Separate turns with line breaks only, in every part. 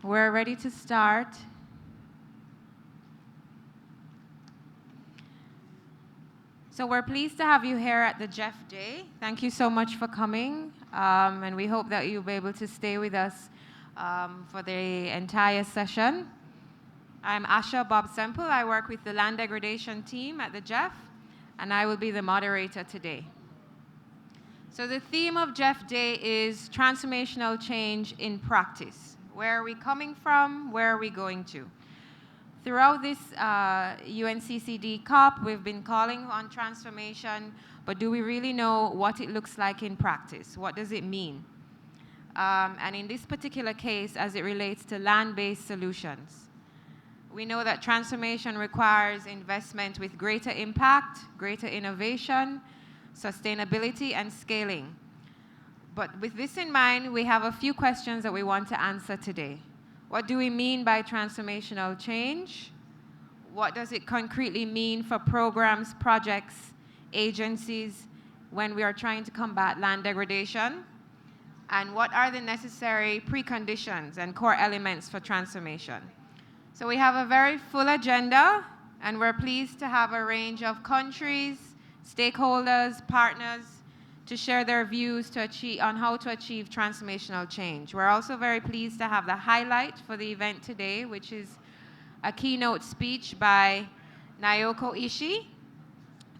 We're ready to start. So we're pleased to have you here at the GEF Day. Thank you so much for coming, and we hope that you'll be able to stay with us for the entire session. I'm Asha Bob Semple. I work with the land degradation team at the GEF, and I will be the moderator today. So the theme of GEF Day is transformational change in practice. Where are we coming from? Where are we going to? Throughout this UNCCD COP, we've been calling on transformation, but do we really know what it looks like in practice? What does it mean? And in this particular case, as it relates to land-based solutions, we know that transformation requires investment with greater impact, greater innovation, sustainability, and scaling. But with this in mind, we have a few questions that we want to answer today. What do we mean by transformational change? What does it concretely mean for programs, projects, agencies when we are trying to combat land degradation? And what are the necessary preconditions and core elements for transformation? So we have a very full agenda, and we're pleased to have a range of countries, stakeholders, partners, to share their views on how to achieve transformational change. We're also very pleased to have the highlight for the event today, which is a keynote speech by Naoko Ishii,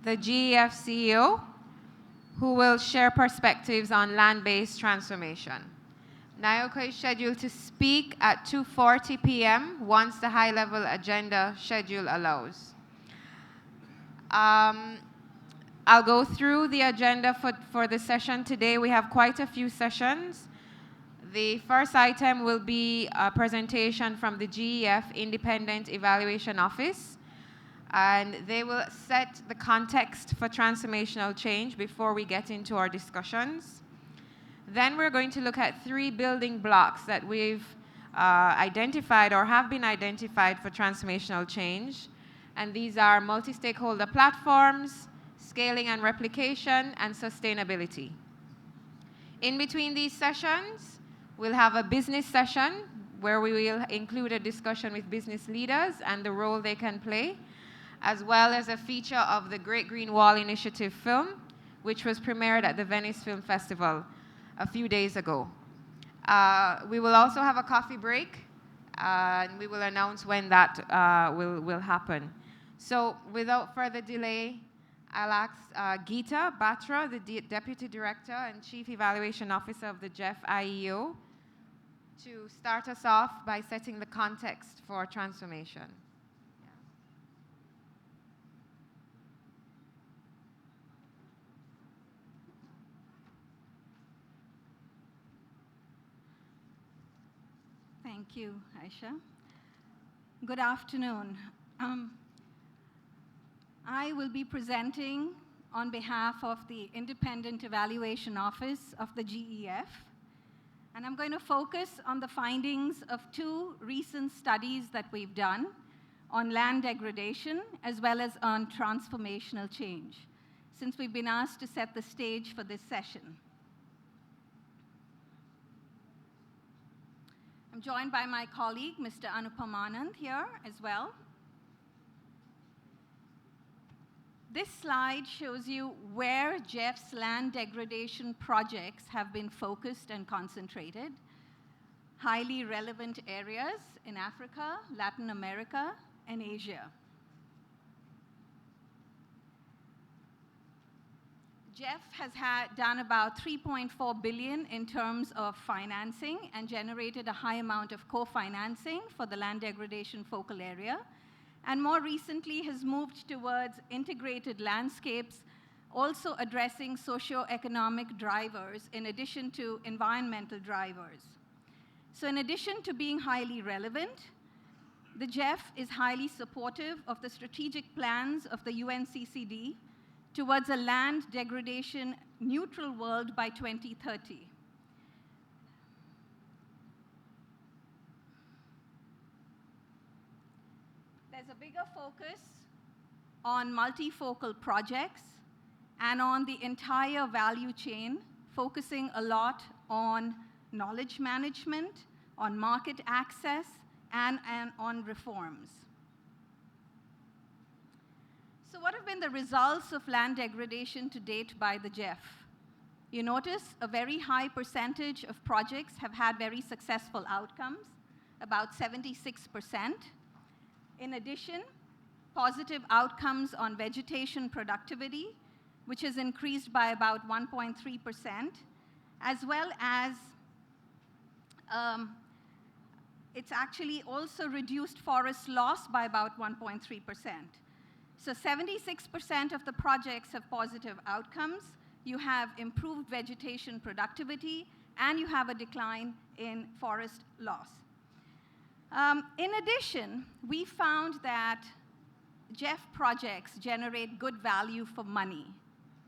the GEF CEO, who will share perspectives on land-based transformation. Naoko is scheduled to speak at 2:40 p.m. once the high-level agenda schedule allows. I'll go through the agenda for the session today. We have quite a few sessions. The first item will be a presentation from the GEF Independent Evaluation Office, and they will set the context for transformational change before we get into our discussions. Then we're going to look at 3 building blocks that we've identified or have been identified for transformational change, and these are multi-stakeholder platforms, scaling and replication, and sustainability. In between these sessions, we'll have a business session where we will include a discussion with business leaders and the role they can play, as well as a feature of the Great Green Wall Initiative film, which was premiered at the Venice Film Festival a few days ago. We will also have a coffee break, and we will announce when that will happen. So without further delay, I'll ask Geeta Batra, the Deputy Director and Chief Evaluation Officer of the GEF RIO, to start us off by setting the context for transformation.
Thank you, Aisha. Good afternoon. I will be presenting on behalf of the Independent Evaluation Office of the GEF, and I'm going to focus on the findings of 2 recent studies that we've done on land degradation as well as on transformational change, since we've been asked to set the stage for this session. I'm joined by my colleague, Mr. Anupam Anand, here as well. This slide shows you where GEF's land degradation projects have been focused and concentrated. Highly relevant areas in Africa, Latin America, and Asia. GEF has done about $3.4 billion in terms of financing and generated a high amount of co-financing for the land degradation focal area, and more recently has moved towards integrated landscapes, also addressing socio-economic drivers in addition to environmental drivers. So in addition to being highly relevant, the GEF is highly supportive of the strategic plans of the UNCCD towards a land degradation neutral world by 2030. There's a bigger focus on multifocal projects and on the entire value chain, focusing a lot on knowledge management, on market access, and on reforms. So what have been the results of land degradation to date by the GEF? You notice a very high percentage of projects have had very successful outcomes, about 76%. In addition, positive outcomes on vegetation productivity, which has increased by about 1.3%, as well as it's actually also reduced forest loss by about 1.3%. So 76% of the projects have positive outcomes. You have improved vegetation productivity, and you have a decline in forest loss. In addition, we found that GEF projects generate good value for money.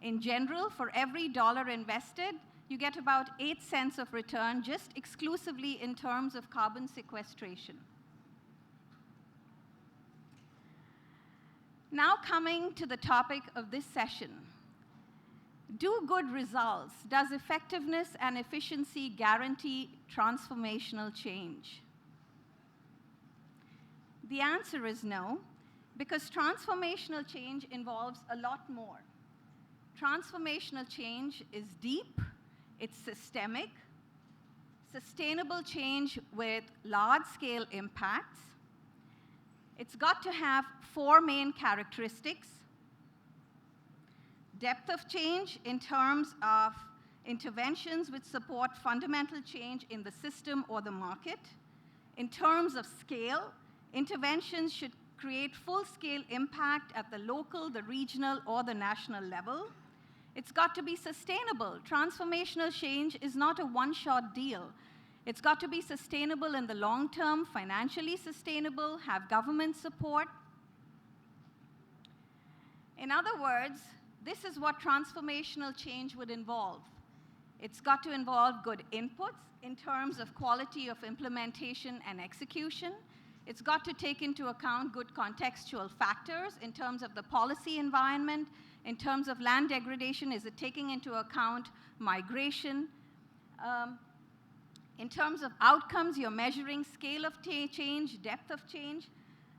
In general, for every dollar invested, you get about 8 cents of return just exclusively in terms of carbon sequestration. Now coming to the topic of this session. Do good results? Does effectiveness and efficiency guarantee transformational change? The answer is no, because transformational change involves a lot more. Transformational change is deep, it's systemic, sustainable change with large-scale impacts. It's got to have 4 main characteristics: depth of change in terms of interventions which support fundamental change in the system or the market. In terms of scale, interventions should create full-scale impact at the local, the regional, or the national level. It's got to be sustainable. Transformational change is not a one-shot deal. It's got to be sustainable in the long term, financially sustainable, have government support. In other words, this is what transformational change would involve. It's got to involve good inputs in terms of quality of implementation and execution. It's got to take into account good contextual factors in terms of the policy environment, in terms of land degradation. Is it taking into account migration? In terms of outcomes, you're measuring scale of change, depth of change.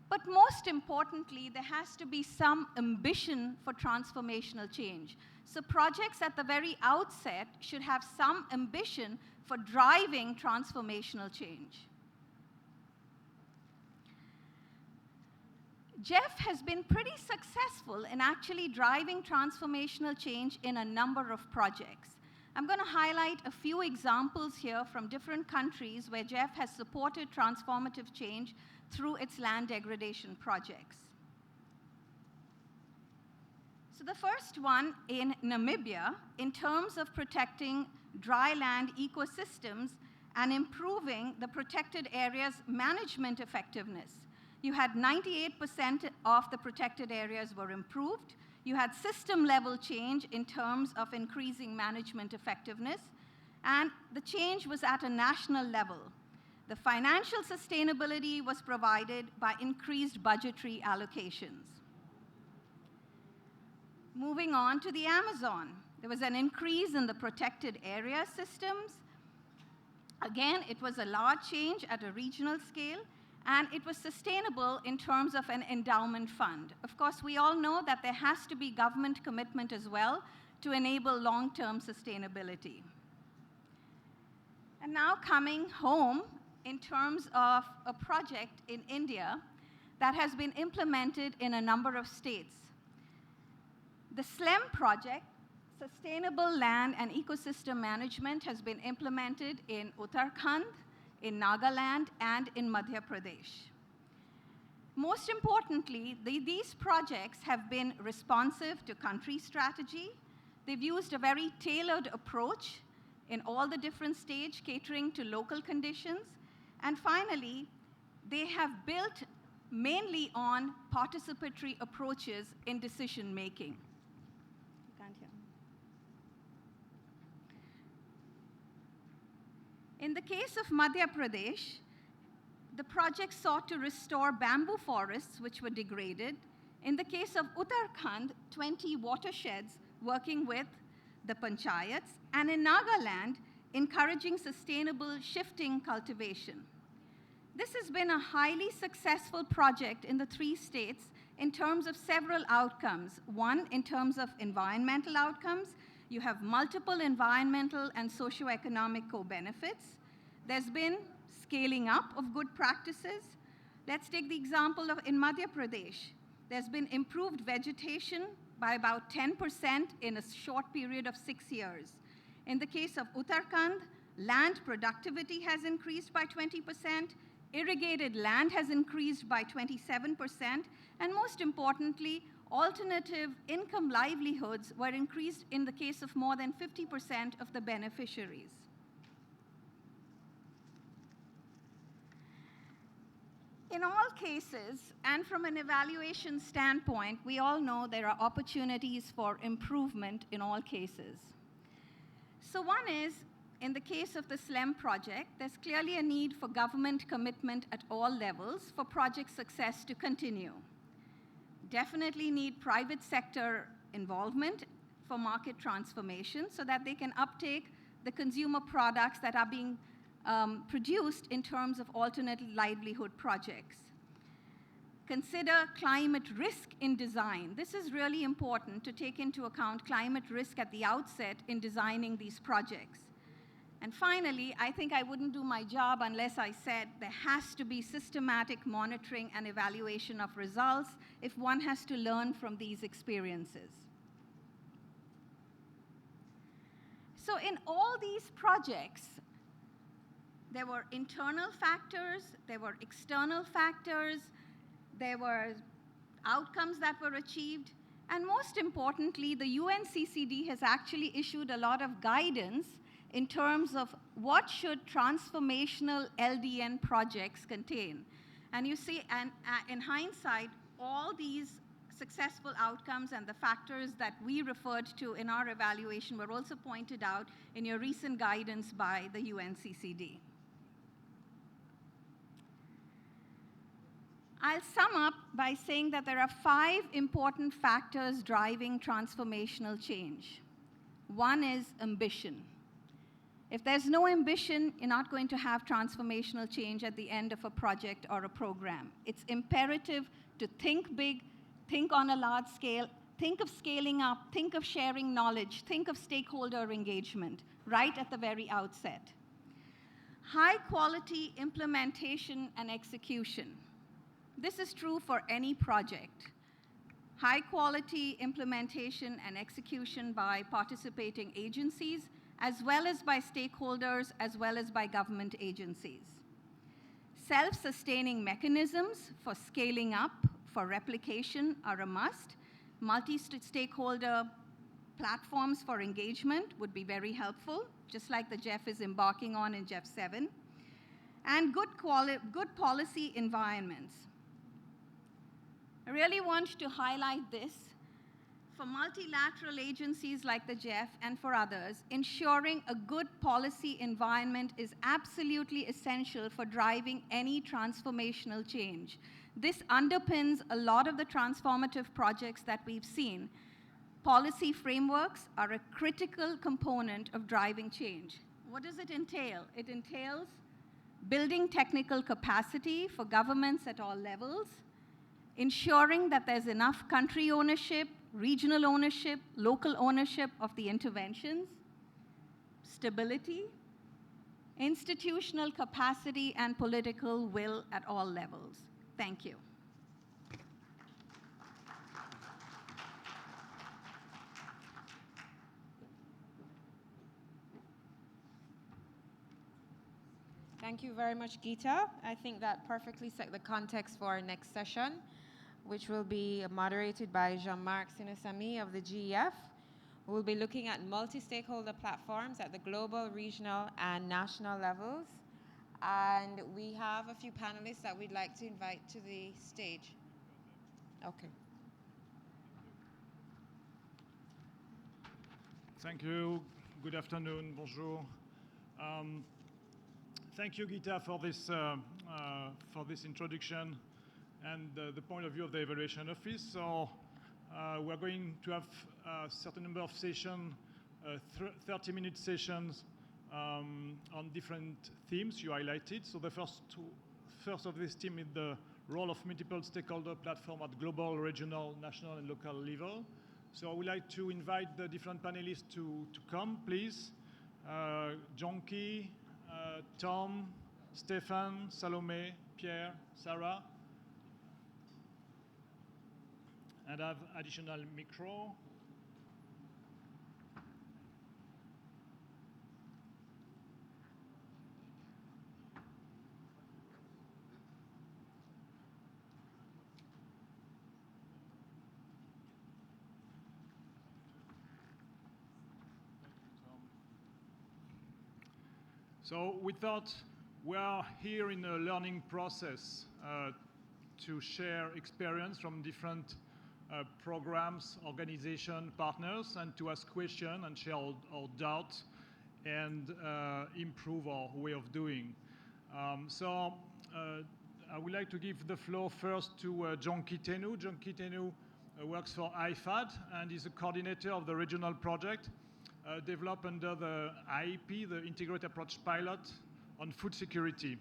But most importantly, there has to be some ambition for transformational change. So projects at the very outset should have some ambition for driving transformational change. GEF has been pretty successful in actually driving transformational change in a number of projects. I'm going to highlight a few examples here from different countries where GEF has supported transformative change through its land degradation projects. So the first one in Namibia, in terms of protecting dry land ecosystems and improving the protected areas' management effectiveness. You had 98% of the protected areas were improved. You had system-level change in terms of increasing management effectiveness, and the change was at a national level. The financial sustainability was provided by increased budgetary allocations. Moving on to the Amazon, there was an increase in the protected area systems. Again, it was a large change at a regional scale, and it was sustainable in terms of an endowment fund. Of course, we all know that there has to be government commitment as well to enable long-term sustainability. And now coming home in terms of a project in India that has been implemented in a number of states. The SLEM project, Sustainable Land and Ecosystem Management, has been implemented in Uttarakhand, in Nagaland, and in Madhya Pradesh. Most importantly, these projects have been responsive to country strategy. They've used a very tailored approach in all the different stages, catering to local conditions. And finally, they have built mainly on participatory approaches in decision making. In the case of Madhya Pradesh, the project sought to restore bamboo forests which were degraded. In the case of Uttarakhand, 20 watersheds working with the panchayats. And in Nagaland, encouraging sustainable shifting cultivation. This has been a highly successful project in the 3 states in terms of several outcomes. One, in terms of environmental outcomes. You have multiple environmental and socioeconomic co-benefits. There's been scaling up of good practices. Let's take the example of in Madhya Pradesh. There's been improved vegetation by about 10% in a short period of 6 years. In the case of Uttarakhand, land productivity has increased by 20%, irrigated land has increased by 27%, and most importantly, alternative income livelihoods were increased in the case of more than 50% of the beneficiaries. In all cases, and from an evaluation standpoint, we all know there are opportunities for improvement in all cases. So one is, in the case of the SLEM project, there's clearly a need for government commitment at all levels for project success to continue. Definitely need private sector involvement for market transformation so that they can uptake the consumer products that are being produced in terms of alternate livelihood projects. Consider climate risk in design. This is really important to take into account climate risk at the outset in designing these projects. And finally, I think I wouldn't do my job unless I said there has to be systematic monitoring and evaluation of results if one has to learn from these experiences. So in all these projects, there were internal factors, there were external factors, there were outcomes that were achieved, and most importantly, the UNCCD has actually issued a lot of guidance in terms of what should transformational LDN projects contain. And you see, in hindsight, all these successful outcomes and the factors that we referred to in our evaluation were also pointed out in your recent guidance by the UNCCD. I'll sum up by saying that there are 5 important factors driving transformational change. One is ambition. If there's no ambition, you're not going to have transformational change at the end of a project or a program. It's imperative to think big, think on a large scale, think of scaling up, think of sharing knowledge, think of stakeholder engagement right at the very outset. High quality implementation and execution. This is true for any project. High quality implementation and execution by participating agencies, as well as by stakeholders, as well as by government agencies. Self-sustaining mechanisms for scaling up, for replication are a must. Multi-stakeholder platforms for engagement would be very helpful, just like the GEF is embarking on in GEF 7. And good policy environments. I really want to highlight this. For multilateral agencies like the GEF and for others, ensuring a good policy environment is absolutely essential for driving any transformational change. This underpins a lot of the transformative projects that we've seen. Policy frameworks are a critical component of driving change. What does it entail? It entails building technical capacity for governments at all levels, ensuring that there's enough country ownership, regional ownership, local ownership of the interventions, stability, institutional capacity, and political will at all levels. Thank you.
Thank you very much, Geeta. I think that perfectly set the context for our next session, which will be moderated by Jean-Marc Sinosamy of the GEF. We'll be looking at multi-stakeholder platforms at the global, regional, and national levels. And we have a few panelists that we'd like to invite to the stage. Okay.
Thank you. Good afternoon. Bonjour. Thank you, Geeta, for this introduction and the point of view of the Evaluation Office. So we're going to have a certain number of sessions, 30-minute sessions on different themes you highlighted. So the first of this theme is the role of multiple stakeholder platform at global, regional, national, and local level. So I would like to invite the different panelists to come, please. Jonky, Tom, Stefan, Salome, Pierre, Sarah. And I have additional micro. So we thought we are here in a learning process to share experience from different programs, organization, partners, and to ask questions and share our doubts and improve our way of doing. So I would like to give the floor first to Jonky Tenu. Jonky Tenu works for IFAD and is a coordinator of the regional project developed under the IEP, the Integrated Approach Pilot on Food Security.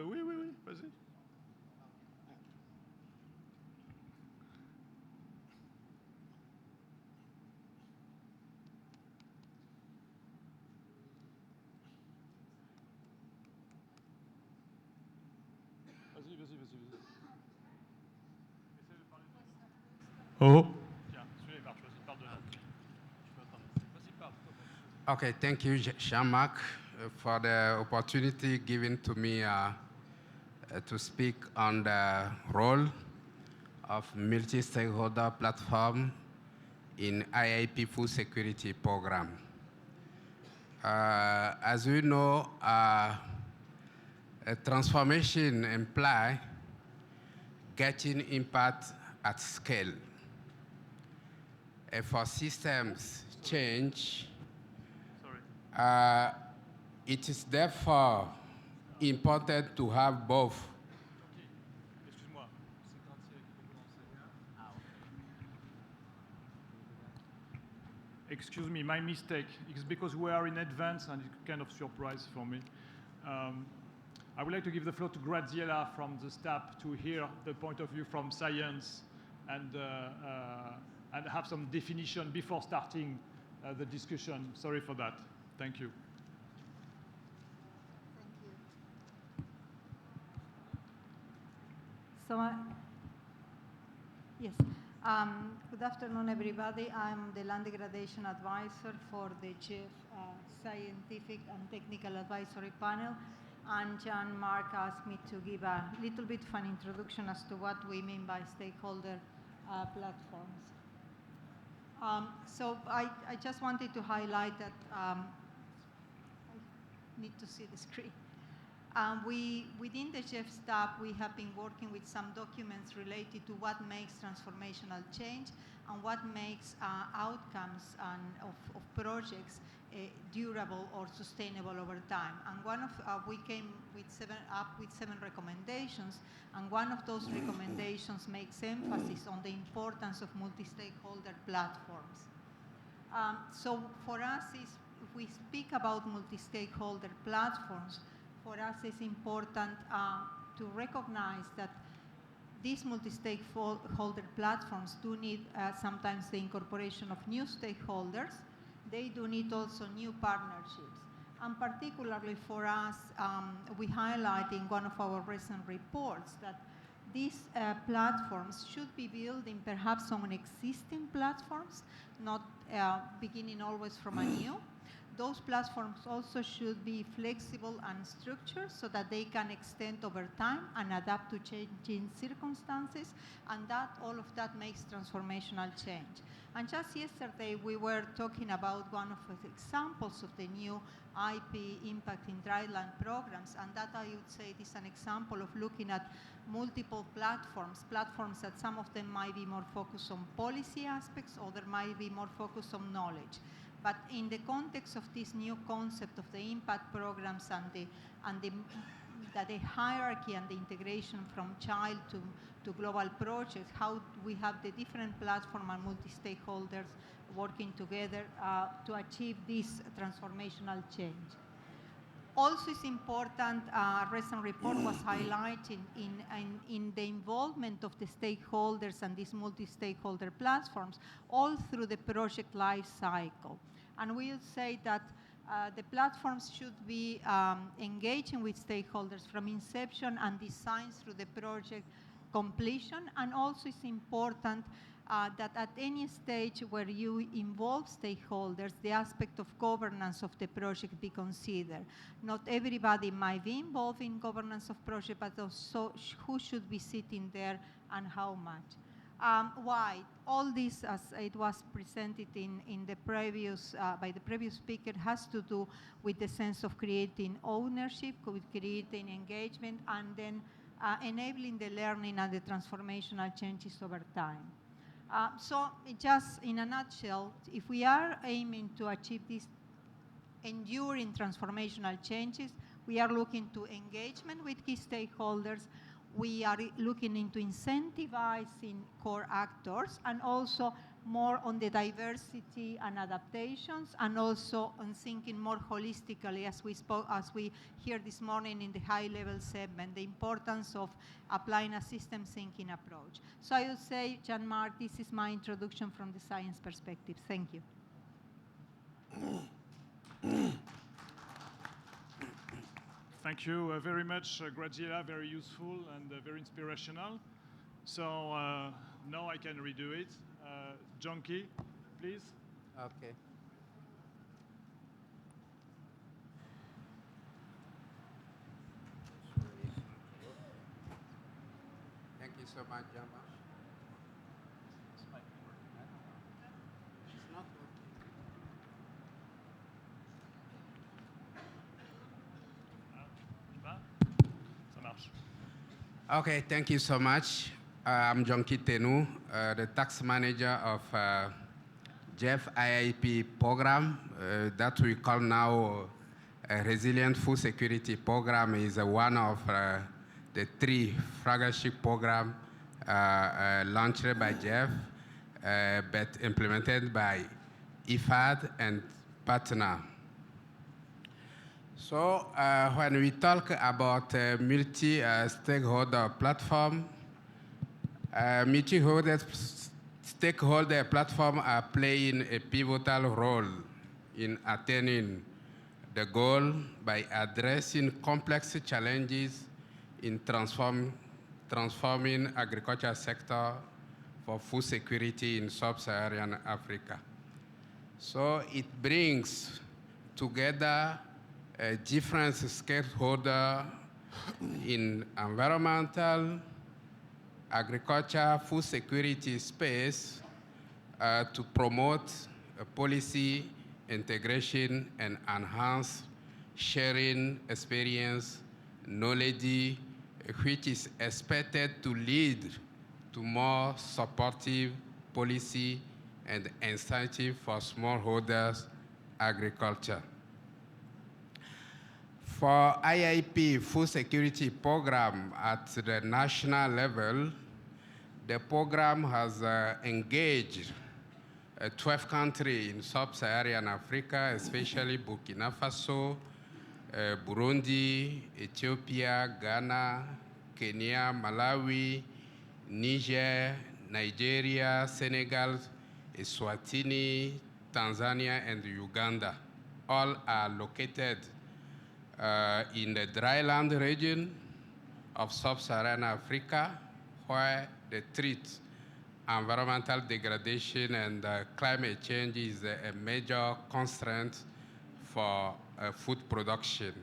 Oui, vas-y. Vas-y. Oh. Tiens, celui-là, il marche. Vas-y, parle de là. Vas-y, parle.
Okay, thank you, Jean-Marc, for the opportunity given to me to speak on the role of multi-stakeholder platform in IIP food security program. As we know, a transformation implies getting impact at scale. For systems change, it is therefore important to have both.
Excuse me, my mistake. It's because we are in advance and it's kind of surprise for me. I would like to give the floor to Graziella from the staff to hear the point of view from science and have some definition before starting the discussion. Sorry for that. Thank you.
So, yes. Good afternoon, everybody. I'm the Land Degradation Advisor for the GEF Scientific and Technical Advisory Panel. And Jean-Marc asked me to give a little bit of an introduction as to what we mean by stakeholder platforms. So I just wanted to highlight that I need to see the screen. Within the GEF staff, we have been working with some documents related to what makes transformational change and what makes outcomes of projects durable or sustainable over time. And we came with seven recommendations, and one of those recommendations makes emphasis on the importance of multi-stakeholder platforms. So for us, if we speak about multi-stakeholder platforms, for us it's important to recognize that these multi-stakeholder platforms do need sometimes the incorporation of new stakeholders. They do need also new partnerships. And particularly for us, we highlight in one of our recent reports that these platforms should be building perhaps on existing platforms, not beginning always from a new. Those platforms also should be flexible and structured so that they can extend over time and adapt to changing circumstances, and that all of that makes transformational change. And just yesterday, we were talking about one of the examples of the new IP impact in dryland programs, and that I would say is an example of looking at multiple platforms that some of them might be more focused on policy aspects, others might be more focused on knowledge. But in the context of this new concept of the impact programs and the that the hierarchy and the integration from child to global projects, how we have the different platform and multi-stakeholders working together to achieve this transformational change. Also, it's important, a recent report was highlighting in the involvement of the stakeholders and these multi-stakeholder platforms all through the project life cycle. And we'll say that the platforms should be engaging with stakeholders from inception and design through the project completion. And also it's important that at any stage where you involve stakeholders, the aspect of governance of the project be considered. Not everybody might be involved in governance of project, but also who should be sitting there and how much. Why? All this, as it was presented in the previous, by the previous speaker, has to do with the sense of creating ownership, with creating engagement, and then enabling the learning and the transformational changes over time. So just in a nutshell, if we are aiming to achieve these enduring transformational changes, we are looking to engagement with key stakeholders. We are looking into incentivizing core actors and also more on the diversity and adaptations, and also on thinking more holistically, as we hear this morning in the high-level segment, the importance of applying a system thinking approach. So I would say, Jean-Marc, this is my introduction from the science perspective. Thank you.
Thank you very much, Graziella. Very useful and very inspirational. So now I can redo it. Jonky, please.
Okay. Thank you so much, Jamba. It's not
working. Ça marche.
Okay, thank you so much. I'm Jonky Tenu, the tax manager of GEF IIP program that we call now a Resilient Food Security Program. Is one of the 3 flagship programs launched by GEF, but implemented by IFAD and partner. So when we talk about multi-stakeholder platform, multi-stakeholder platforms are playing a pivotal role in attaining the goal by addressing complex challenges in transforming agriculture sector for food security in sub-Saharan Africa. So it brings together different stakeholders in environmental, agriculture, food security space to promote policy integration and enhance sharing experience, knowledge, which is expected to lead to more supportive policy and incentive for smallholders agriculture. For IIP food security program at the national level, the program has engaged 12 countries in sub-Saharan Africa, especially Burkina Faso, Burundi, Ethiopia, Ghana, Kenya, Malawi, Niger, Nigeria, Senegal, Eswatini, Tanzania, and Uganda. All are located in the dryland region of sub-Saharan Africa, where the threat environmental degradation and climate change is a major constraint for food production.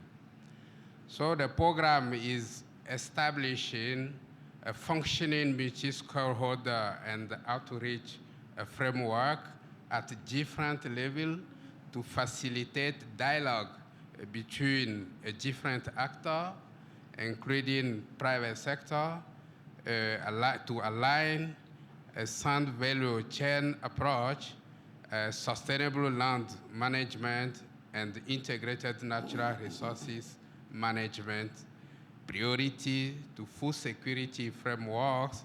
So the program is establishing a functioning multi-stakeholder and outreach framework at different levels to facilitate dialogue between different actors, including private sector, to align a sound value chain approach, sustainable land management, and integrated natural resources management priority to food security frameworks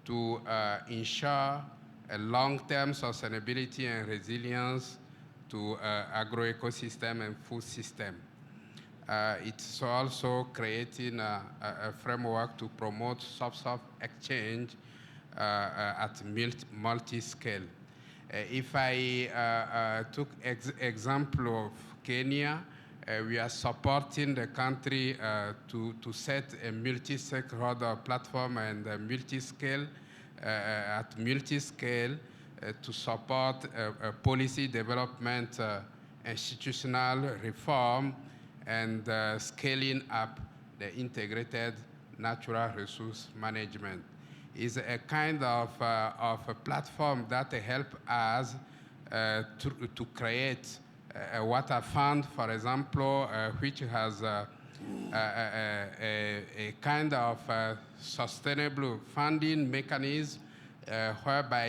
to ensure a long-term sustainability and resilience to agroecosystem and food system. It's also creating a framework to promote soft exchange at multi-scale. If I took example of Kenya, we are supporting the country to set a multi-stakeholder platform and multi-scale at multi-scale to support policy development, institutional reform, and scaling up the integrated natural resource management. Is a kind of a platform that help us to create a water fund, for example, which has a kind of sustainable funding mechanism whereby